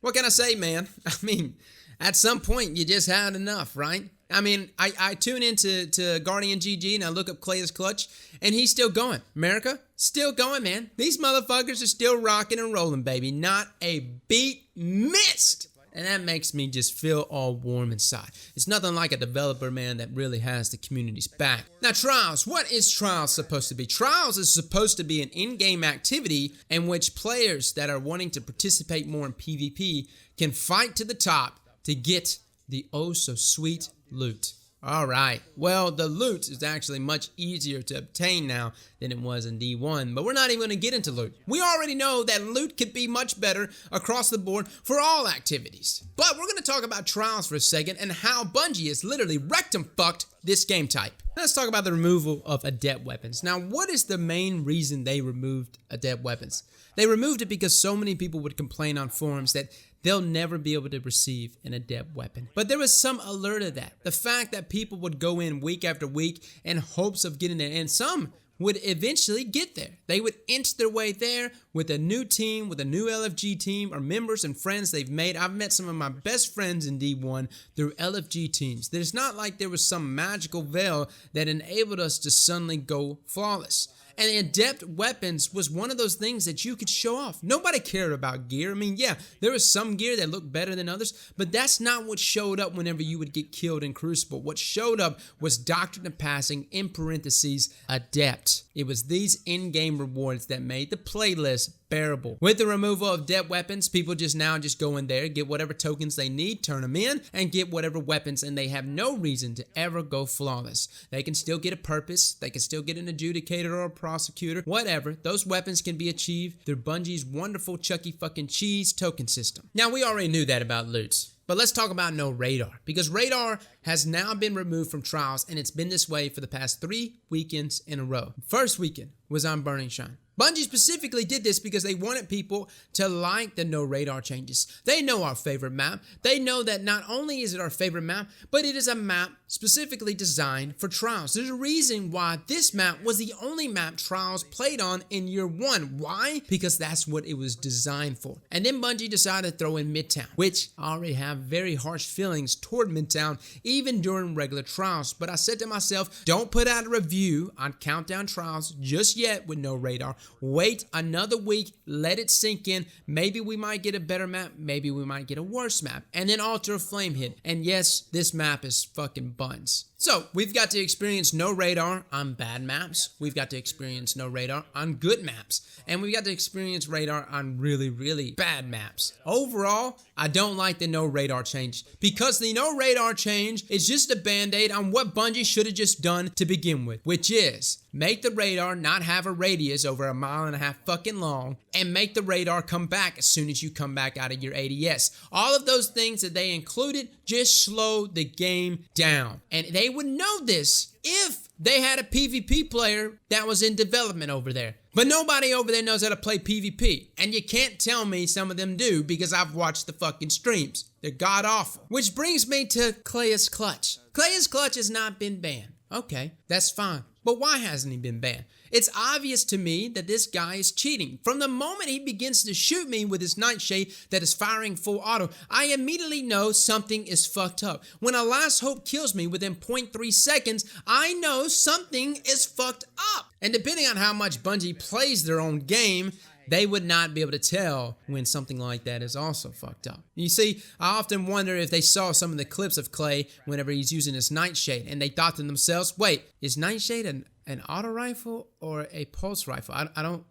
What can I say, man? I mean, at some point, you just had enough, right? I mean, I tune into Guardian GG and I look up Clay's Clutch, and he's still going. America, still going, man. These motherfuckers are still rocking and rolling, baby. Not a beat missed. And that makes me just feel all warm inside. It's nothing like a developer, man, that really has the community's back. Now, Trials. What is Trials supposed to be? Trials is supposed to be an in-game activity in which players that are wanting to participate more in PvP can fight to the top to get the oh-so-sweet loot. All right. Well, the loot is actually much easier to obtain now than it was in D1, but we're not even going to get into loot. We already know that loot could be much better across the board for all activities. But we're going to talk about Trials for a second and how Bungie has literally wrecked and fucked this game type. Let's talk about the removal of adept weapons. Now, what is the main reason they removed adept weapons? They removed it because so many people would complain on forums that they'll never be able to receive an adept weapon. But there was some alert of that. The fact that people would go in week after week in hopes of getting it, and some would eventually get there. They would inch their way there with a new team, with a new LFG team, or members and friends they've made. I've met some of my best friends in D1 through LFG teams. There's not like there was some magical veil that enabled us to suddenly go flawless. And adept weapons was one of those things that you could show off. Nobody cared about gear. I mean, yeah, there was some gear that looked better than others, but that's not what showed up whenever you would get killed in Crucible. What showed up was Doctrine of Passing, in parentheses, adept. It was these in-game rewards that made the playlist bearable. With the removal of adept weapons, people just go in there, get whatever tokens they need, turn them in, and get whatever weapons, and they have no reason to ever go flawless. They can still get a purpose, they can still get an adjudicator or a prosecutor, whatever. Those weapons can be achieved through Bungie's wonderful Chucky fucking Cheese token system. Now, we already knew that about loots. But let's talk about no radar, because radar has now been removed from Trials, and it's been this way for the past 3 weekends in a row. First weekend was on Burning Shine. Bungie specifically did this because they wanted people to like the no radar changes. They know our favorite map. They know that not only is it our favorite map, but it is a map specifically designed for Trials. There's a reason why this map was the only map Trials played on in year 1. Why? Because that's what it was designed for. And then Bungie decided to throw in Midtown, which I already have very harsh feelings toward Midtown, even during regular Trials. But I said to myself, don't put out a review on Countdown Trials just yet with no radar. Wait another week, let it sink in. Maybe we might get a better map, maybe we might get a worse map. And then Altar of Flame hit. And yes, this map is fucking buns. So, we've got to experience no radar on bad maps. We've got to experience no radar on good maps. And we've got to experience radar on really, really bad maps. Overall, I don't like the no radar change, because the no radar change is just a band-aid on what Bungie should have just done to begin with, which is make the radar not have a radius over 1.5 miles fucking long, and make the radar come back as soon as you come back out of your ADS. All of those things that they included just slowed the game down. And they would know this if they had a PvP player that was in development over there. But nobody over there knows how to play PvP. And you can't tell me some of them do, because I've watched the fucking streams. They're god awful. Which brings me to Clay's Clutch. Clay's Clutch has not been banned. Okay, that's fine. But why hasn't he been banned? It's obvious to me that this guy is cheating. From the moment he begins to shoot me with his nightshade that is firing full auto, I immediately know something is fucked up. When a Last Hope kills me within 0.3 seconds, I know something is fucked up. And depending on how much Bungie plays their own game, they would not be able to tell when something like that is also fucked up. You see, I often wonder if they saw some of the clips of Clay whenever he's using his nightshade, and they thought to themselves, wait, is nightshade an auto rifle or a pulse rifle? I'm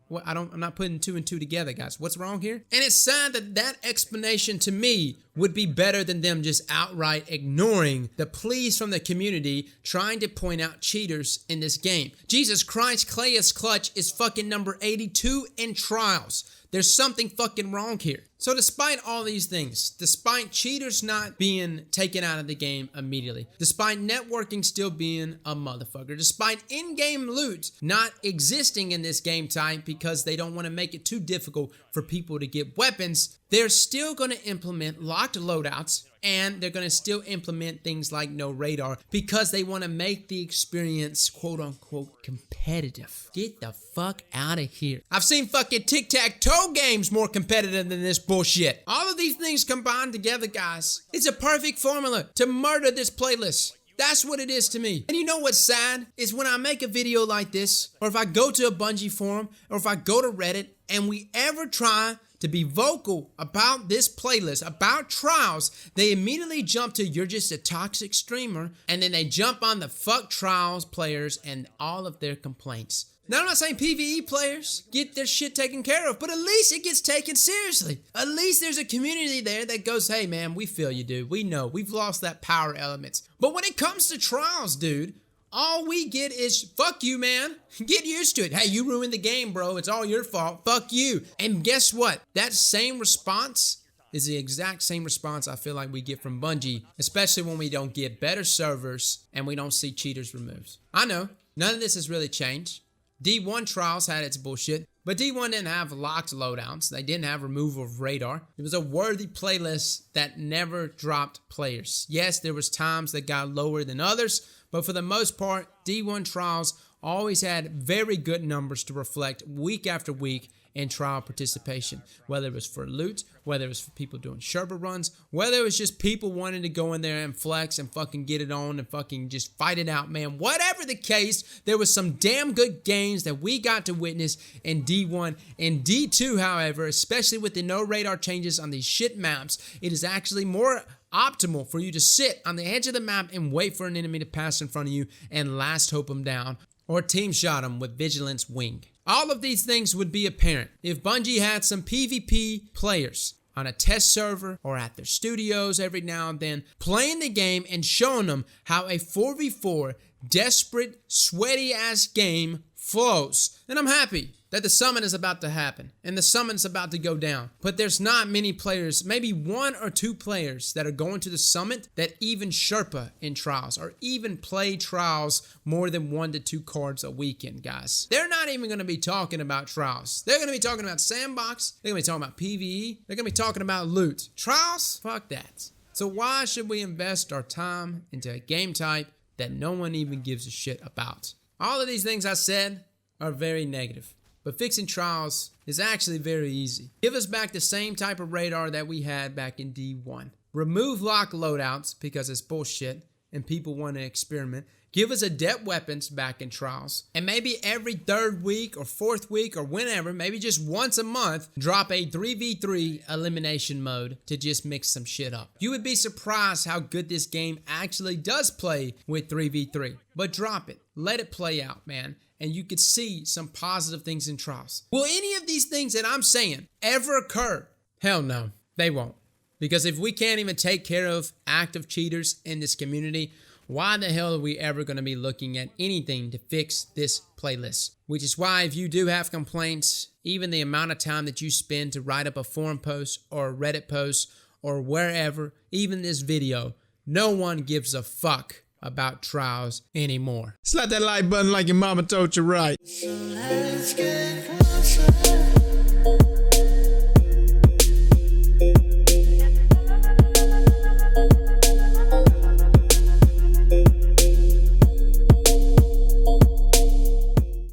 not putting 2 and 2 together, guys. What's wrong here? And it's sad that explanation to me would be better than them just outright ignoring the pleas from the community trying to point out cheaters in this game. Jesus Christ, Clay's Clutch is fucking number 82 in Trials. There's something fucking wrong here. So despite all these things, despite cheaters not being taken out of the game immediately, despite networking still being a motherfucker, despite in-game loot not existing in this game type because they don't want to make it too difficult for people to get weapons, they're still going to implement locked loadouts and they're going to still implement things like no radar because they want to make the experience quote unquote competitive. Get the fuck out of here. I've seen fucking tic-tac-toe games more competitive than this bullshit. All of these things combined together, guys, it's a perfect formula to murder this playlist. That's what it is to me. And you know what's sad? Is when I make a video like this, or if I go to a Bungie forum, or if I go to Reddit, and we ever try to be vocal about this playlist, about Trials, they immediately jump to, you're just a toxic streamer, and then they jump on the fuck Trials players and all of their complaints. Now, I'm not saying PvE players get their shit taken care of, but at least it gets taken seriously. At least there's a community there that goes, hey man, we feel you, dude. We know, we've lost that power elements. But when it comes to Trials, dude, all we get is, fuck you, man. Get used to it. Hey, you ruined the game, bro. It's all your fault. Fuck you. And guess what? That same response is the exact same response I feel like we get from Bungie, especially when we don't get better servers and we don't see cheaters removed. I know, none of this has really changed. D1 Trials had its bullshit, but D1 didn't have locked loadouts. They didn't have removal of radar. It was a worthy playlist that never dropped players. Yes, there was times that got lower than others, but for the most part, D1 Trials always had very good numbers to reflect week after week in trial participation, whether it was for loot, whether it was for people doing Sherpa runs, whether it was just people wanting to go in there and flex and fucking get it on and fucking just fight it out, man. Whatever the case, there was some damn good games that we got to witness in D1. In D2, however, especially with the no radar changes on these shit maps, it is actually more optimal for you to sit on the edge of the map and wait for an enemy to pass in front of you and last hope them down, or team shot them with Vigilance Wing. All of these things would be apparent if Bungie had some PvP players on a test server or at their studios every now and then playing the game and showing them how a 4v4 desperate, sweaty ass game flows. And I'm happy that the summon is about to happen and the summon's about to go down. But there's not many players, maybe 1 or 2 players that are going to the summit that even Sherpa in Trials or even play Trials more than 1 to 2 cards a weekend, guys. They're not even going to be talking about Trials. They're going to be talking about Sandbox. They're going to be talking about PvE. They're going to be talking about loot. Trials? Fuck that. So why should we invest our time into a game type that no one even gives a shit about? All of these things I said are very negative. But fixing Trials is actually very easy. Give us back the same type of radar that we had back in D1. Remove lock loadouts because it's bullshit and people want to experiment. Give us adept weapons back in Trials. And maybe every 3rd week or 4th week or whenever, maybe just once a month, drop a 3v3 elimination mode to just mix some shit up. You would be surprised how good this game actually does play with 3v3. But drop it. Let it play out, man. And you could see some positive things in Trials. Will any of these things that I'm saying ever occur? Hell no, they won't. Because if we can't even take care of active cheaters in this community, why the hell are we ever going to be looking at anything to fix this playlist? Which is why if you do have complaints, even the amount of time that you spend to write up a forum post or a Reddit post or wherever, even this video, no one gives a fuck about Trials anymore. Slap that like button like your mama told you right. So let's get closer.